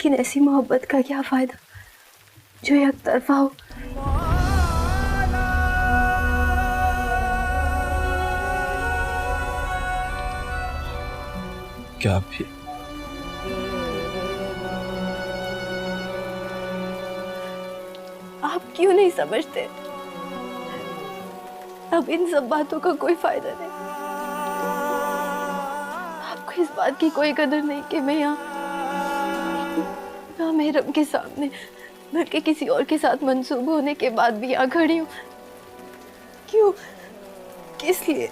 लेकिन ऐसी मोहब्बत का क्या फायदा जो एक तरफा हो। क्या भी आप क्यों नहीं समझते? अब इन सब बातों का कोई फायदा नहीं। आपको इस बात की कोई कदर नहीं कि मैं यहाँ मेहरम के सामने बल्कि किसी और के साथ मंसूब होने के बाद भी यहाँ खड़ी हूँ। क्यों? किस लिए?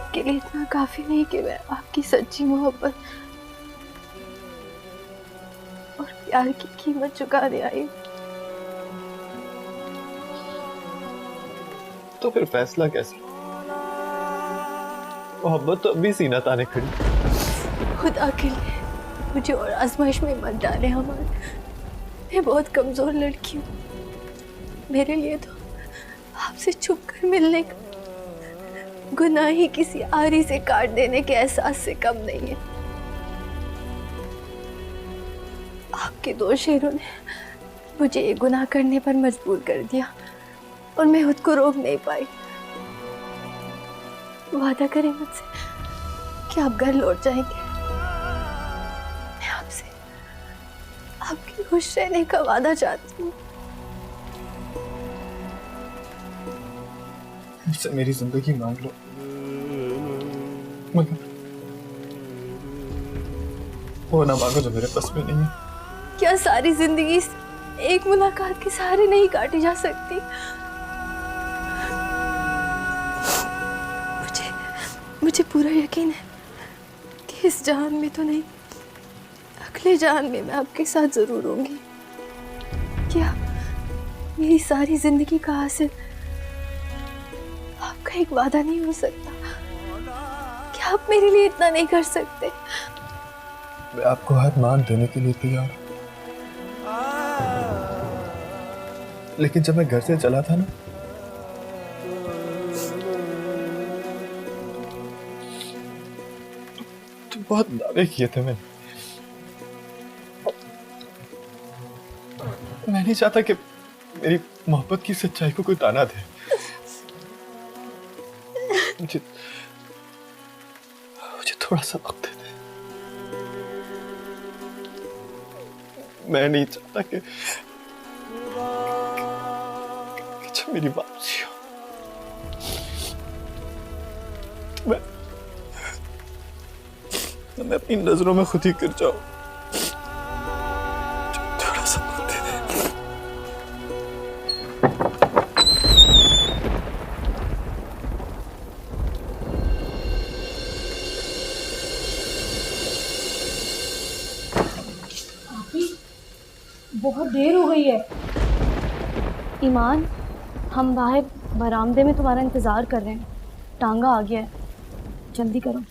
आपके लिए इतना काफी नहीं कि मैं आपकी सच्ची मोहब्बत और प्यार की कीमत चुकाने आई हूँ। तो फिर फैसला कैसे? मोहब्बत तो अभी सीना ताने खड़ी। खुदा के लिए मुझे और आजमाइश में मत डाले हमारे। मैं बहुत कमजोर लड़की हूँ। मेरे लिए तो आपसे छुप कर मिलने का गुनाह ही किसी आरी से काट देने के एहसास से कम नहीं है। आपके दो शेरों ने मुझे ये गुनाह करने पर मजबूर कर दिया और मैं खुद को रोक नहीं पाई। वादा करें मुझसे कि आप घर लौट जाएंगे। मैं आपसे आपके खुश रहने का वादा चाहती हूँ। मुझसे मेरी जिंदगी मांग लो, मगर वो ना मांगो जो मेरे पास में नहीं है। क्या सारी जिंदगी एक मुलाकात के सहारे नहीं काटी जा सकती? मुझे पूरा यकीन है कि इस जहान में तो नहीं, अगले जहान में मैं आपके साथ जरूर होंगी। क्या मेरी सारी जिंदगी का हासिल आपका एक वादा नहीं हो सकता? क्या आप मेरे लिए इतना नहीं कर सकते? मैं आपको हर मान देने के लिए तैयार हूं, लेकिन जब मैं घर से चला था ना, तो बहुत दावे किए थे मैंने। मैं नहीं चाहता कि मेरी मोहब्बत की सच्चाई को कोई ताना दे। मुझे थोड़ा सा वक्त दे दे। मैं नहीं चाहता कि जब मेरी वापसी हो तो मैं अपनी नजरों में खुद ही गिर जाऊं। थोड़ा सा वक्त दे दे। बहुत देर हो गई है। ईमान, हम बाहर बरामदे में तुम्हारा इंतजार कर रहे हैं। टांगा आ गया है, जल्दी करो।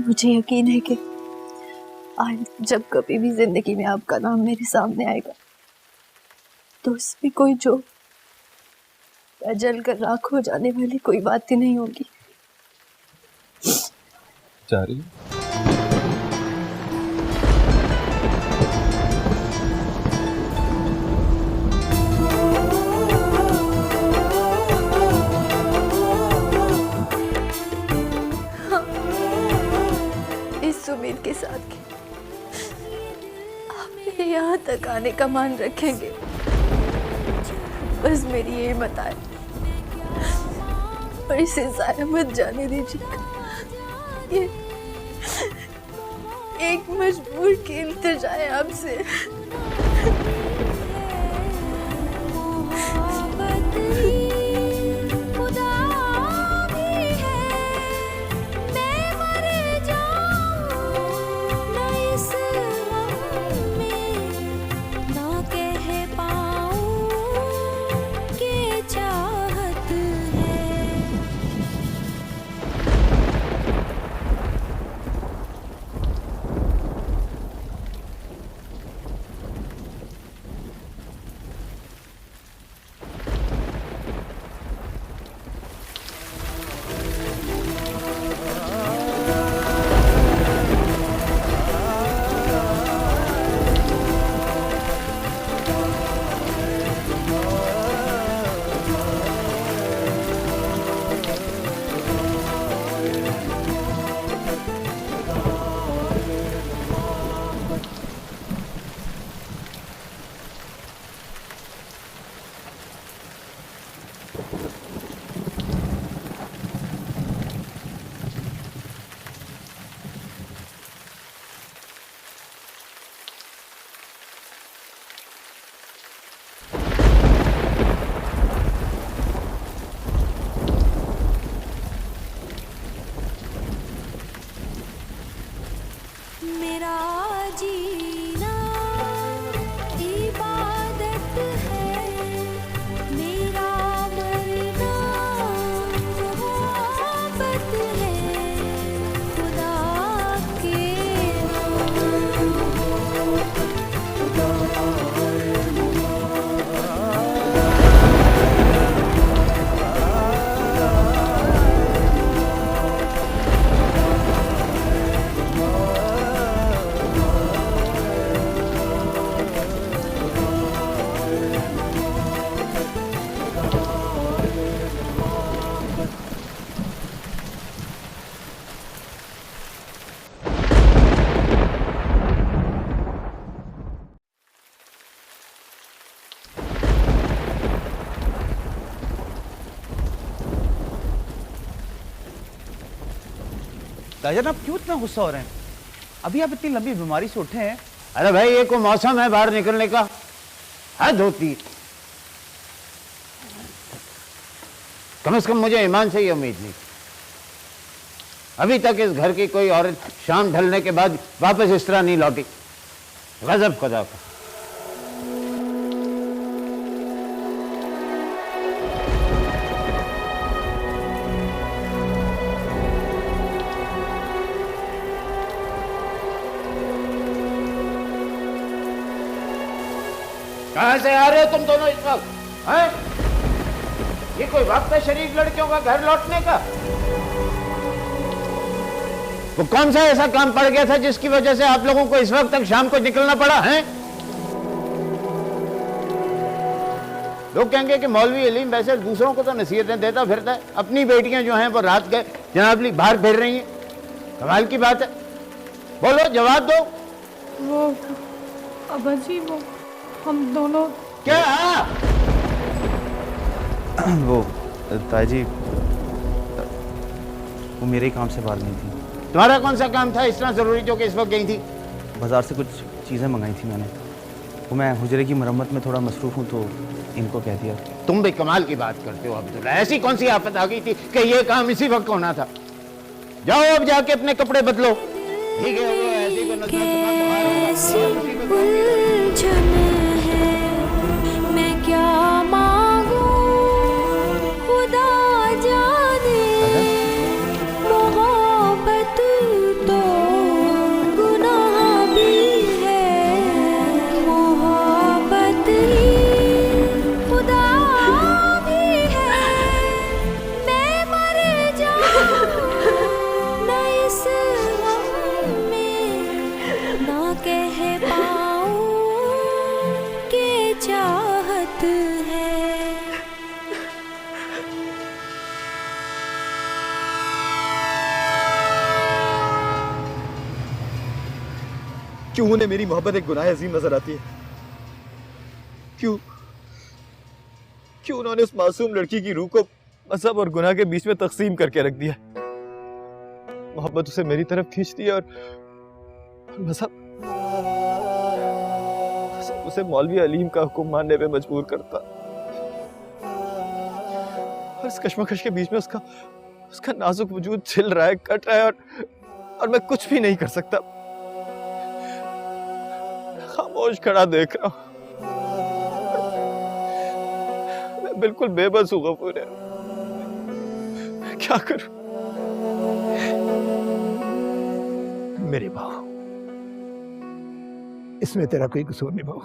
मुझे यकीन है कि आज जब कभी भी जिंदगी में आपका नाम मेरे सामने आएगा तो उसमें कोई जो जल कर राख हो जाने वाली कोई बात ही नहीं होगी। जा रही है? इस उम्मीद के साथ कि आप मेरे यहाँ तक आने का मान रखेंगे। बस मेरी ये हिम्मत आए और इसे जाया मत जाने दीजिएगा। ये एक मजबूर की इल्तिजा है आपसे। ताजन आप क्यों इतना गुस्सा हो रहे हैं? अभी आप इतनी लंबी बीमारी से उठे हैं। अरे भाई ये कोई मौसम है बाहर निकलने का? हद होती है। कम से कम मुझे ईमान से ही उम्मीद नहीं। अभी तक इस घर की कोई औरत शाम ढलने के बाद वापस इस तरह नहीं लौटी। गजब खुदा का। कहां से आ रहे हो तुम दोनों इस वक्त? हैं? ये कोई वक्त है शरीफ लड़कियों का घर लौटने का? वो कौन सा ऐसा काम पड़ गया था जिसकी वजह से आप लोगों को इस वक्त तक शाम को निकलना पड़ा है? लोग कहेंगे कि मौलवी अलीम वैसे दूसरों को तो नसीहतें देता फिरता है, अपनी बेटियां जो हैं वो रात के जनाबली बाहर फिर रही हैं। कमाल की बात है। बोलो, जवाब दो। वो अब्बा जी, वो हम दोनों क्या? वो ताजी, वो मेरे ही काम से बाहर नहीं थी। तुम्हारा कौन सा काम था इतना जरूरी जो कि इस वक्त गई थी? बाजार से कुछ चीज़ें मंगाई थी मैंने। वो मैं हुजरे की मरम्मत में थोड़ा मसरूफ़ हूँ तो इनको कह दिया। तुम भी कमाल की बात करते हो अब्दुल्ला। ऐसी कौन सी आफत आ गई थी कि ये काम इसी वक्त होना था? जाओ अब जाके अपने कपड़े बदलो। ठीक है, वो ऐसी को नजर मैं क्या मांगू खुदा जाने, मोहब्बत तो गुनाह भी है, मोहब्बत ही खुदा भी है। मैं मर जाऊं न इस गम में, ना कह पाऊं के चाहत है। क्यों उन्हें मेरी मोहब्बत एक गुनाह अजीम नजर आती है? क्यों क्यों उन्होंने उस मासूम लड़की की रूह को मजहब और गुनाह के बीच में तकसीम करके रख दिया? मोहब्बत उसे मेरी तरफ खींचती है और मजहब उसे मौलवी अलीम का हुक्म मानने पे मजबूर करता। और इस कश्मकश के बीच में उसका नाजुक वजूद छिल रहा है, कट रहा है, और मैं कुछ भी नहीं कर सकता। खामोश खड़ा देख रहा हूं। मैं बिल्कुल बेबस हूं गफूर है। मैं क्या करूं? मेरी बहू, इसमें तेरा कोई कसूर नहीं बहू।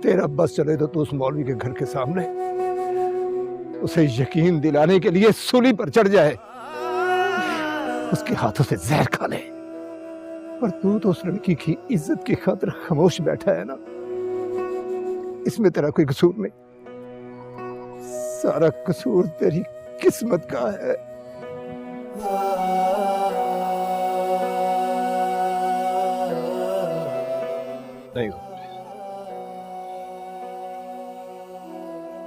तेरा बस चले तो तू उस मौलवी के घर के सामने उसे यकीन दिलाने के लिए सूली पर चढ़ जाए, उसके हाथों से जहर खा ले। और तू तो उस लड़की की इज्जत की खातिर खामोश बैठा है ना। इसमें तेरा कोई कसूर नहीं, सारा कसूर तेरी किस्मत का है। नहीं,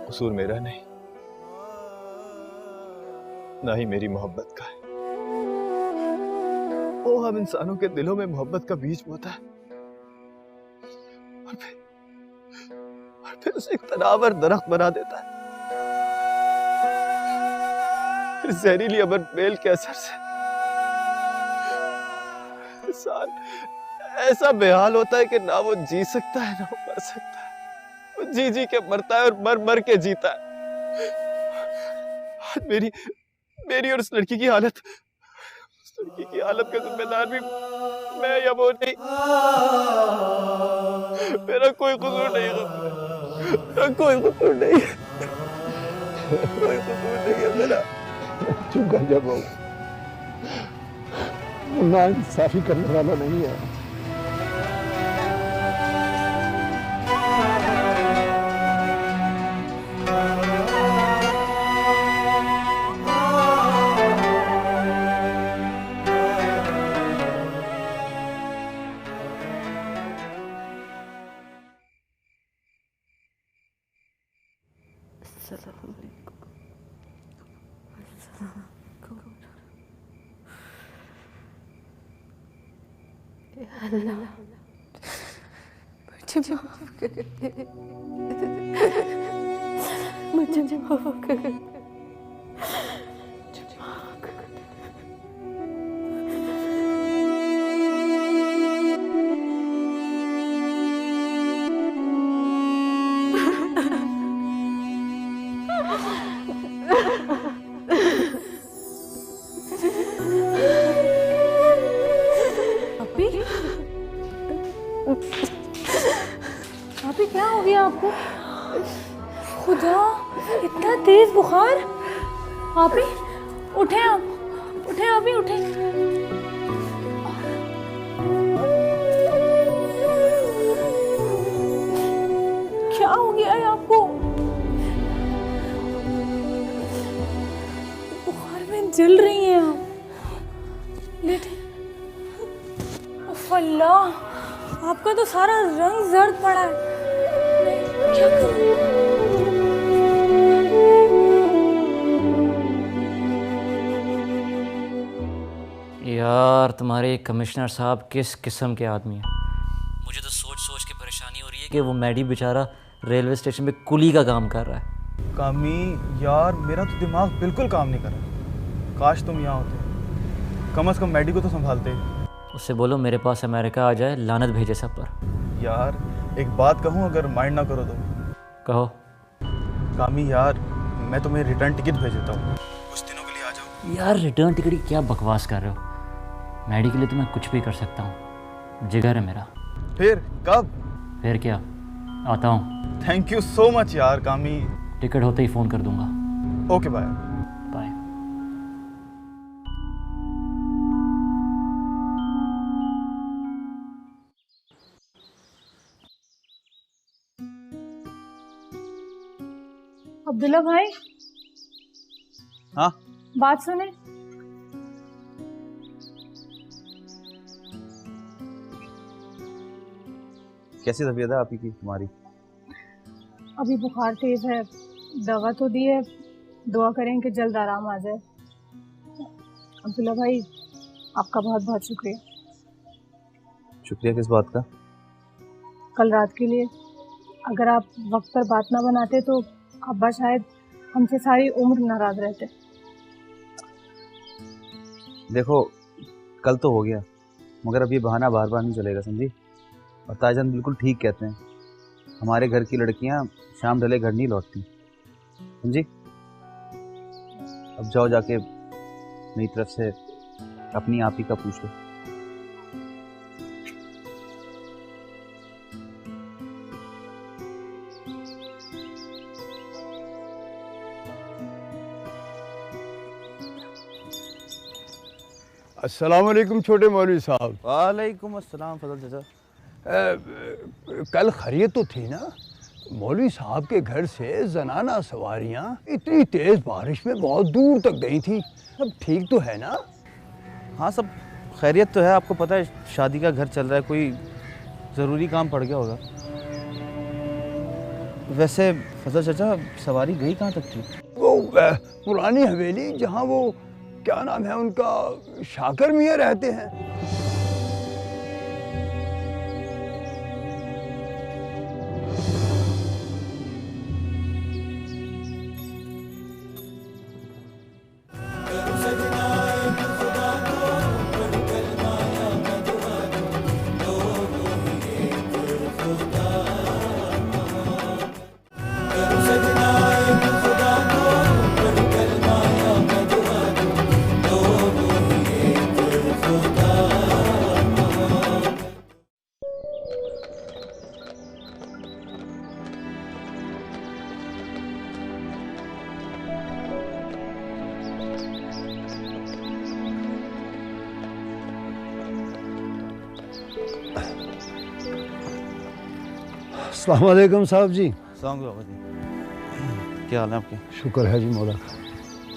कसूर मेरा नहीं, ना ही मेरी मोहब्बत का है। वो हम इंसानों के दिलों में मोहब्बत का बीज बोता है और फिर उसे एक तनावर दरख्त बना देता है। फिर जहरीली अमर बेल के असर से इंसान ऐसा बेहाल होता है कि ना वो जी सकता है ना वो मर सकता है। वो जी जी के मरता है और मर मर के जीता है। आज मेरी और उस लड़की की हालत का जिम्मेदार भी मैं या वो नहीं। मेरा कोई कसूर नहीं है, मेरा कोई कसूर नहीं है, कोई कसूर नहीं है मेरा। चुप कर जा बहू, ना इंसाफी करने वाला नहीं है। अल्लाह मुझे माफ कर दे, मुझे माफ कर दे, मुझे माफ कर दे। भाभी क्या हो गया आपको? खुदा, इतना तेज बुखार। भाभी उठे, आप उठे, अभी उठे। क्या हो गया है आपको? बुखार में जल रही हैं आप। लेटे। उफ अल्लाह, आपका तो सारा रंग जर्द पड़ा है। मैं क्या करूं? यार तुम्हारे कमिश्नर साहब किस किस्म के आदमी हैं। मुझे तो सोच सोच के परेशानी हो रही है कि वो मैडी बेचारा रेलवे स्टेशन पे कुली का काम कर रहा है। कामी यार, मेरा तो दिमाग बिल्कुल काम नहीं कर रहा। काश तुम यहाँ होते, कम से कम मैडी को तो संभालते। उससे बोलो मेरे पास अमेरिका आ जाए, लानत भेजे सब पर। यार एक बात कहूँ, अगर माइंड ना करो तो। कहो। कामी यार, मैं तुम्हें रिटर्न टिकट भेज देता हूँ, कुछ दिनों के लिए आ जाओ। यार रिटर्न टिकट की क्या बकवास कर रहे हो? मैडी के लिए तो मैं कुछ भी कर सकता हूँ, जिगर है मेरा। फिर कब? फिर क्या, आता हूँ। थैंक यू सो मच यार कामी। टिकट होते ही फ़ोन कर दूंगा। Okay bye. बाय। अब्दुल्ला भाई, हाँ बात सुने। कैसी तबीयत है आपकी तुम्हारी? अभी बुखार तेज है, दवा तो दी है, दुआ करें कि जल्द आराम आ जाए। अब्दुल्ला भाई, आपका बहुत बहुत शुक्रिया। शुक्रिया किस बात का? कल रात के लिए। अगर आप वक्त पर बात ना बनाते तो अब्बा शायद हमसे सारी उम्र नाराज रहते। देखो, कल तो हो गया, मगर अब ये बहाना बार बार नहीं चलेगा, समझी? और ताईजान बिल्कुल ठीक कहते हैं, हमारे घर की लड़कियां शाम ढले घर नहीं लौटती, समझी? अब जाओ जाके मेरी तरफ से अपनी आप ही का पूछ लो। अस्सलाम वालेकुम छोटे मौलवी साहब। वालेकुम अस्सलाम फजल चाचा। कल खैरियत तो थी ना? मौलवी साहब के घर से जनाना सवारियां इतनी तेज बारिश में बहुत दूर तक गई थी, सब ठीक तो है ना? हाँ सब खैरियत तो है, आपको पता है शादी का घर चल रहा है, कोई ज़रूरी काम पड़ गया होगा। वैसे फजल चाचा, सवारी गई कहाँ तक थी? वो पुरानी हवेली, जहाँ वो क्या नाम है उनका, शाकर मियाँ रहते हैं। अस्सलाम वालेकुम साहब जी। सलाम बाबा जी, क्या हाल है आपके? शुक्र है जी मौला का।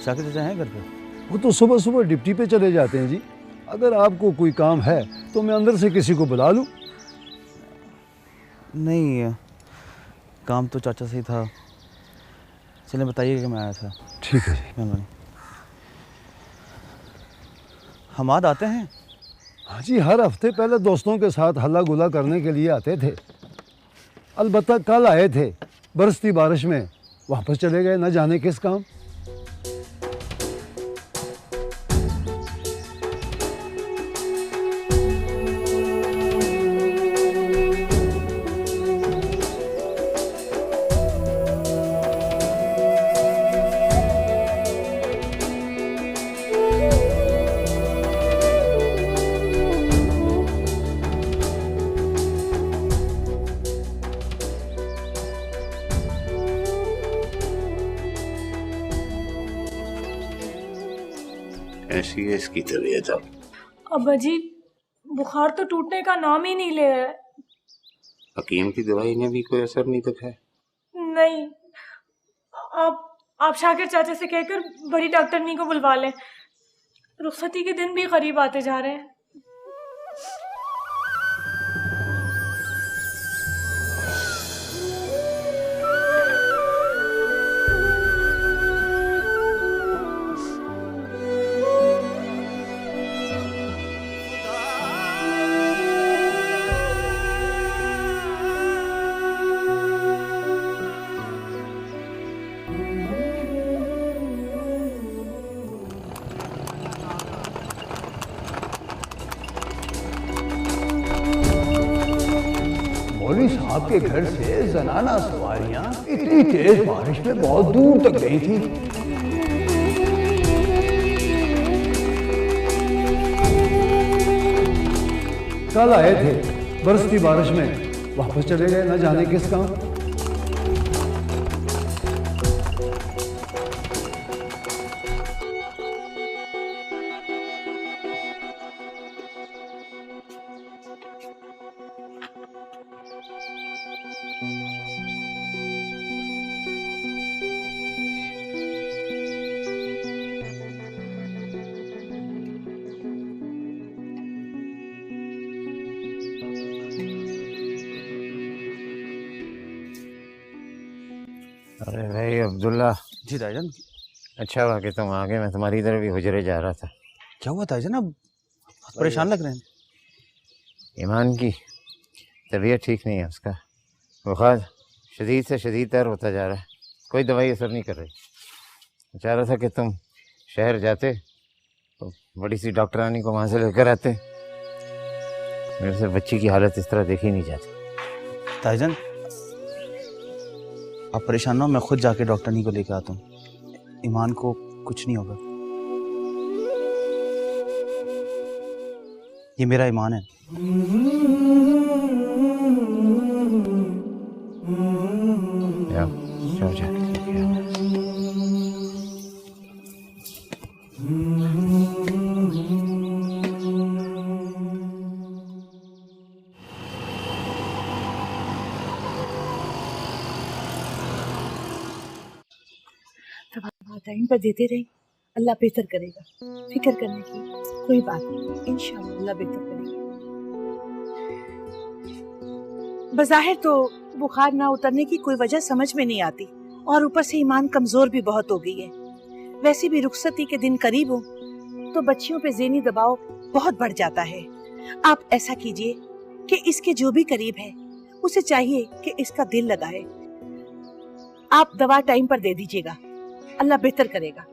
शाकिर चाचा हैं घर पे? वो तो सुबह सुबह डिप्टी पे चले जाते हैं जी। अगर आपको कोई काम है तो मैं अंदर से किसी को बुला लूँ? नहीं, काम तो चाचा से ही था। चले बताइए कि मैं आया था। ठीक है जी। मेहरबानी। हमाद आते हैं? हाँ जी, हर हफ्ते पहले दोस्तों के साथ हल्ला गुला करने के लिए आते थे। अलबत्ता कल आए थे, बरसती बारिश में वापस चले गए, न जाने किस काम। ऐसी है इसकी तबीयत अब। अब अजी बुखार तो टूटने का नाम ही नहीं ले रहा है। हकीम की दवाई ने भी कोई असर नहीं दिखाया? नहीं, आप शाकिर चाचा से कहकर बड़ी डॉक्टरनी को बुलवा लें। रुखसती के दिन भी करीब आते जा रहे हैं। मौलवी साहब के घर से जनाना सवारियां इतनी तेज बारिश में बहुत दूर तक गई थी। कल आए थे, बरसती बारिश में वापस चले गए, न जाने किस काम। अरे भाई अब्दुल्ला। जी ताईजान। अच्छा हुआ कि तुम आ गए, मैं तुम्हारी तरफ ही हुजरे जा रहा था। क्या हुआ ताईजान, आप परेशान लग रहे हैं? ईमान की तबीयत ठीक नहीं है, उसका बुखार शदीद से शदीद तर होता जा रहा है, कोई दवाई असर नहीं कर रही। चाह रहा था कि तुम शहर जाते तो बड़ी सी डॉक्टरानी को वहाँ से लेकर आते। मेरे से बच्ची की हालत इस तरह देखी नहीं जाती। ताईजान आप परेशान ना हो, मैं खुद जाके डॉक्टरनी को लेकर आता हूँ। ईमान को कुछ नहीं होगा, ये मेरा ईमान है। जाओ जाके लेके आओ। टाइम पर देते रहे, अल्लाह बेहतर करेगा। फिक्र करने की कोई बात नहीं, इंशाअल्लाह अल्लाह बेहतर करेगा। बज़ाहिर तो बुखार ना उतरने की कोई वजह समझ में नहीं आती, और ऊपर से ईमान कमजोर भी बहुत हो गई है। वैसे भी रुखसती के दिन करीब हो तो बच्चियों पे ज़हनी दबाव बहुत बढ़ जाता है। आप ऐसा कीजिए कि इसके जो भी करीब है उसे चाहिए कि इसका दिल लगाए। आप दवा टाइम पर दे दीजिएगा, अल्लाह बेहतर करेगा।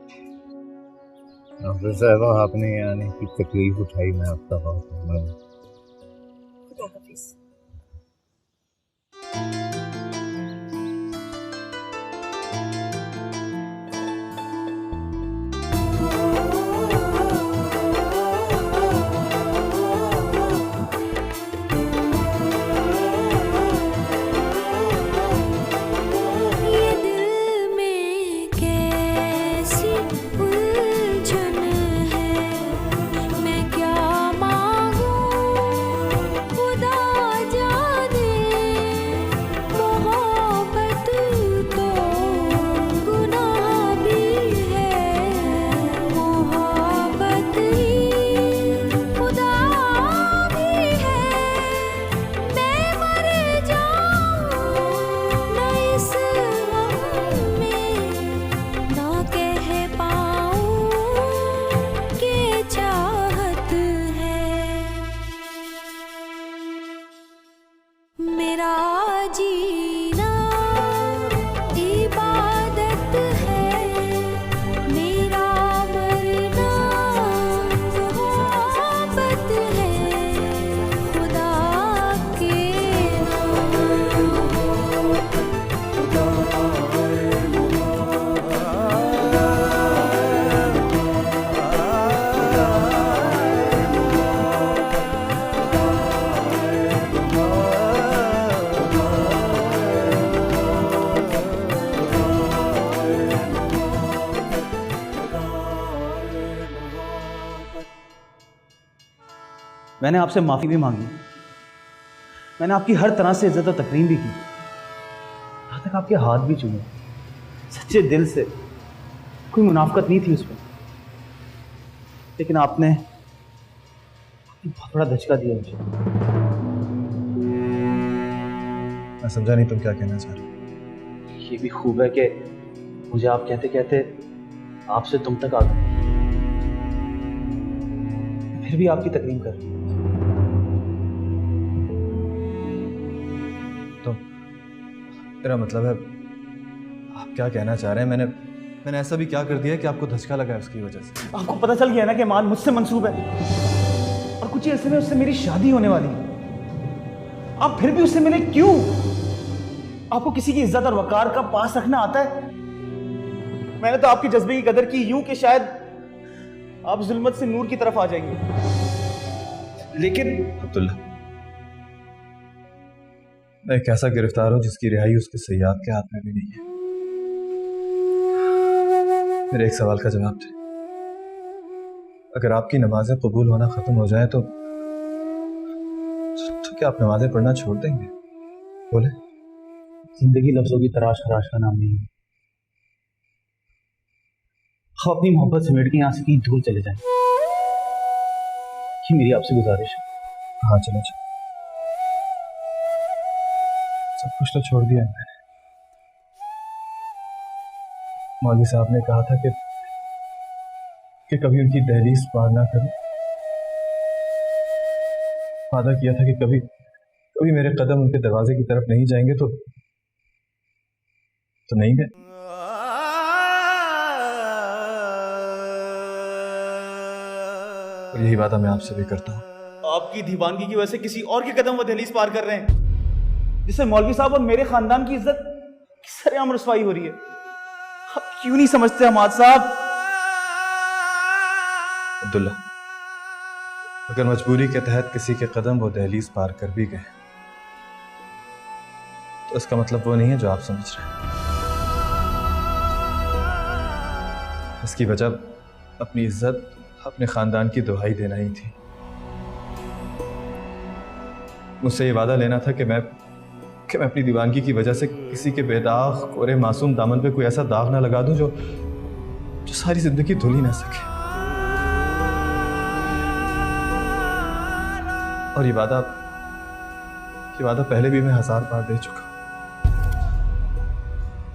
साहबा आपने आने की तकलीफ उठाई, मैं आपका बहुत खुदा हाफिज़। मैं क्या मांगूं मैंने आपसे माफ़ी भी मांगी, मैंने आपकी हर तरह से इज्जत और तकरीम भी की, यहाँ तक आपके हाथ भी चूमे, सच्चे दिल से, कोई मुनाफकत नहीं थी उसमें। लेकिन आपने बहुत बड़ा धचका दिया मुझे। मैं समझा नहीं तुम क्या कहना चाह रहे हो। ये भी खूब है कि मुझे आप कहते कहते आपसे तुम तक आ गए, फिर भी आपकी तकरीम कर रही हूं। तो तेरा मतलब है, आप क्या कहना चाह रहे हैं? मैंने ऐसा भी क्या कर दिया कि आपको धचका लगा है उसकी वजह से? आपको पता चल गया ना कि मान मुझसे मंसूब है और कुछ ही ऐसे में उससे मेरी शादी होने वाली है, आप फिर भी उससे मिले क्यों? आपको किसी की इज्जत और वकार का पास रखना आता है? मैंने तो आपकी जज्बे की कदर की यूं कि शायद आप जुल्मत से नूर की तरफ आ जाएंगे, लेकिन अब्दुल्ला, मैं एक ऐसा गिरफ्तार हूं जिसकी रिहाई उसके सयाद के हाथ में भी नहीं है। मेरे एक सवाल का जवाब दे, अगर आपकी नमाजें कबूल होना खत्म हो जाए तो क्या आप नमाजें पढ़ना छोड़ देंगे? बोले। जिंदगी लफ्जों की तराश खराश का नाम नहीं है। आप अपनी मोहब्बत समेट के यहाँ से कहीं दूर चले जाएं, ये मेरी आपसे गुजारिश है। हाँ चलो चलो, सब कुछ तो छोड़ दिया है मैंने। मौलवी साहब ने कहा था कि कभी उनकी दहलीज पार ना करूं। वादा किया था कि कभी कभी मेरे कदम उनके दरवाजे की तरफ नहीं जाएंगे, तो नहीं गए। और यही वादा मैं आपसे भी करता हूं। आपकी दीवानगी की वजह से किसी और के कदम वो दहलीज पार कर रहे हैं, जिससे मौलवी साहब और मेरे खानदान की इज्जत सरेआम रुसवाई हो रही है। आप क्यों नहीं समझते हमाद साहब? अब्दुल्ला, अगर मजबूरी के तहत किसी के कदम वो दहलीज पार कर भी गए तो इसका मतलब वो नहीं है जो आप समझ रहे हैं। इसकी वजह अपनी इज्जत, अपने खानदान की दुहाई देना ही थी। मुझसे ये वादा लेना था कि मैं अपनी दीवानगी की वजह से किसी के बेदाग कोरे मासूम दामन पे कोई ऐसा दाग ना लगा दूं जो सारी जिंदगी धुल ही ना सके। और ये वादा पहले भी मैं 1000 बार दे चुका।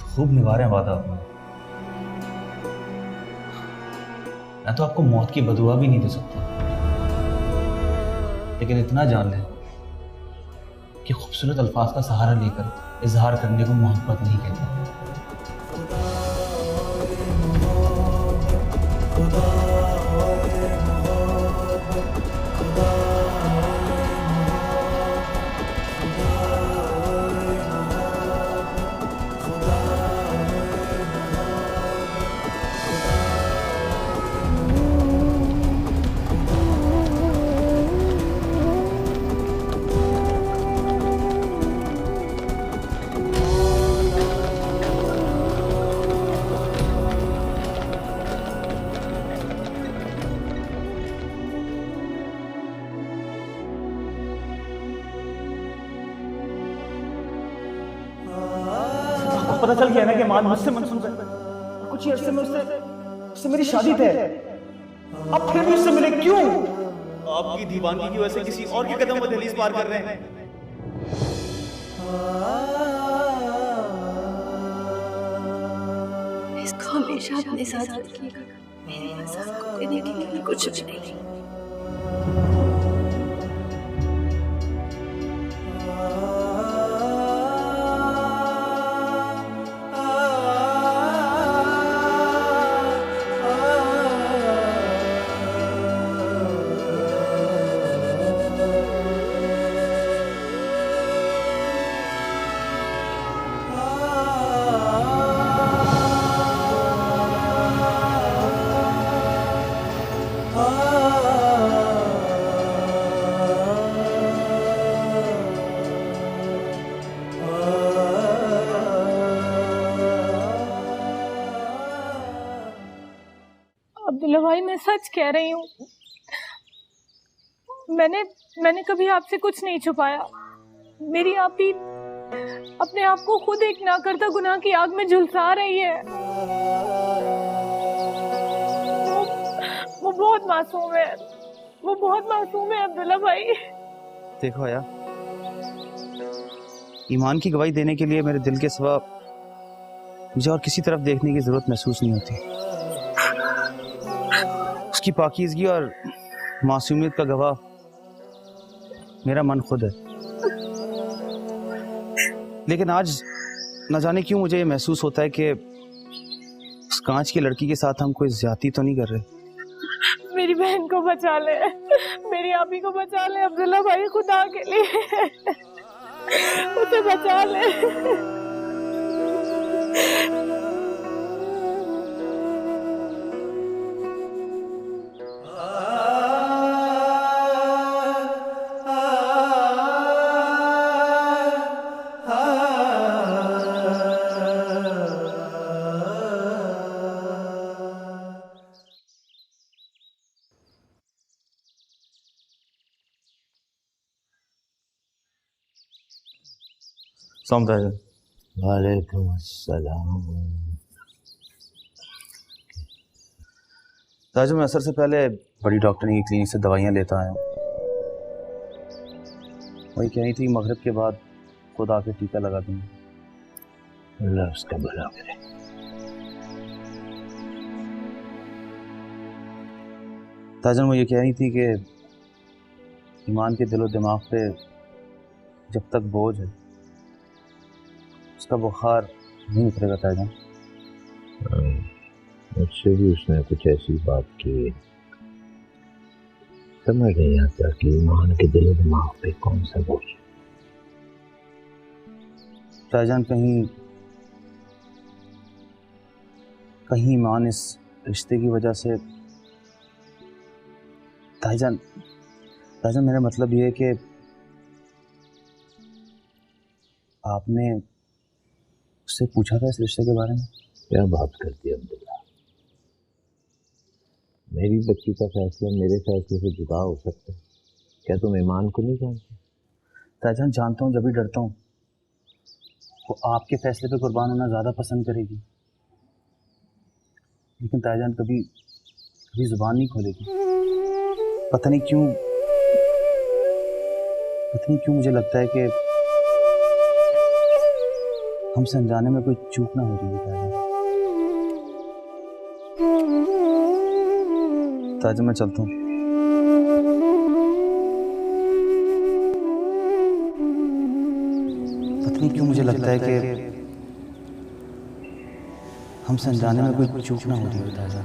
खूब निभा रहे हैं वादा अपना। मैं तो आपको मौत की बदुआ भी नहीं दे सकता, लेकिन इतना जान लें कि खूबसूरत अल्फाज का सहारा लेकर इजहार करने को मोहब्बत नहीं कहते। पता चल गया ना कि मान मुझसे मंसूब है और कुछ ही अरसे में उससे मेरी शादी तय है। अब फिर भी उससे मिले क्यों? आपकी दीवानगी की वजह से किसी और के कदम वो दहलीज पार कर रहे हैं। इसको हमेशा अपने साथ रखिएगा। मेरे आजाद को देने के लिए कुछ भी नहीं। अब्दुल्ला भाई, मैं सच कह रही हूँ, मैंने कभी आपसे कुछ नहीं छुपाया। मेरी आप ही अपने आप को खुद एक ना करता गुनाह की आग में झुलसा रही है। वो बहुत मासूम है, वो बहुत मासूम है अब्दुल्ला भाई। देखो आया, ईमान की गवाही देने के लिए मेरे दिल के सिवा मुझे और किसी तरफ देखने की जरूरत महसूस नहीं होती। उसकी पाकीज़गी और मासूमियत का गवाह मेरा मन खुद है। लेकिन आज न जाने क्यों मुझे ये महसूस होता है कि उस कांच की लड़की के साथ हम कोई ज्यादती तो नहीं कर रहे। मेरी बहन को बचा ले, मेरी आपी को बचा ले अब्दुल्ला भाई, खुदा के लिए उसे बचा ले। वालेकुम अस्सलाम। ताजो, मैं असर से पहले बड़ी डॉक्टरनी की क्लिनिक से दवाइयाँ लेता आया हूँ। वही कह रही थी मगरिब के बाद खुद आके टीका लगा दूंगी। अल्लाह उसका भला करे। ताजन, वो ये कह रही थी कि ईमान के दिलो दिमाग पे जब तक बोझ है उसका बुखार नहीं उतरेगा। ताजन, मुझसे भी उसने कुछ ऐसी बात की। समझ नहीं आता कि ईमान के दिलो दिमाग पे कौन सा बोझ है। ताजन, कहीं ईमान इस रिश्ते की वजह से ताजन मेरा मतलब ये है कि आपने उससे पूछा था इस रिश्ते के बारे में? क्या बात करती है अब्दुल्ला? मेरी बच्ची का फैसला मेरे फैसले से जुदा हो सकता है? क्या तुम ईमान को नहीं जानते? ताजन, जानता हूँ, जब भी डरता हूँ वो आपके फैसले पे कुर्बान होना ज़्यादा पसंद करेगी। लेकिन ताजन कभी जुबान नहीं खोलेगी। पता नहीं क्यों मुझे लगता है कि हमसे अनजाने में कोई चूक ना हो रही है। ताजन, मैं चलता हूँ। पता नहीं क्यों मुझे लगता है कि हमसे अनजाने में कोई चूक ना हो रही है। ताजन।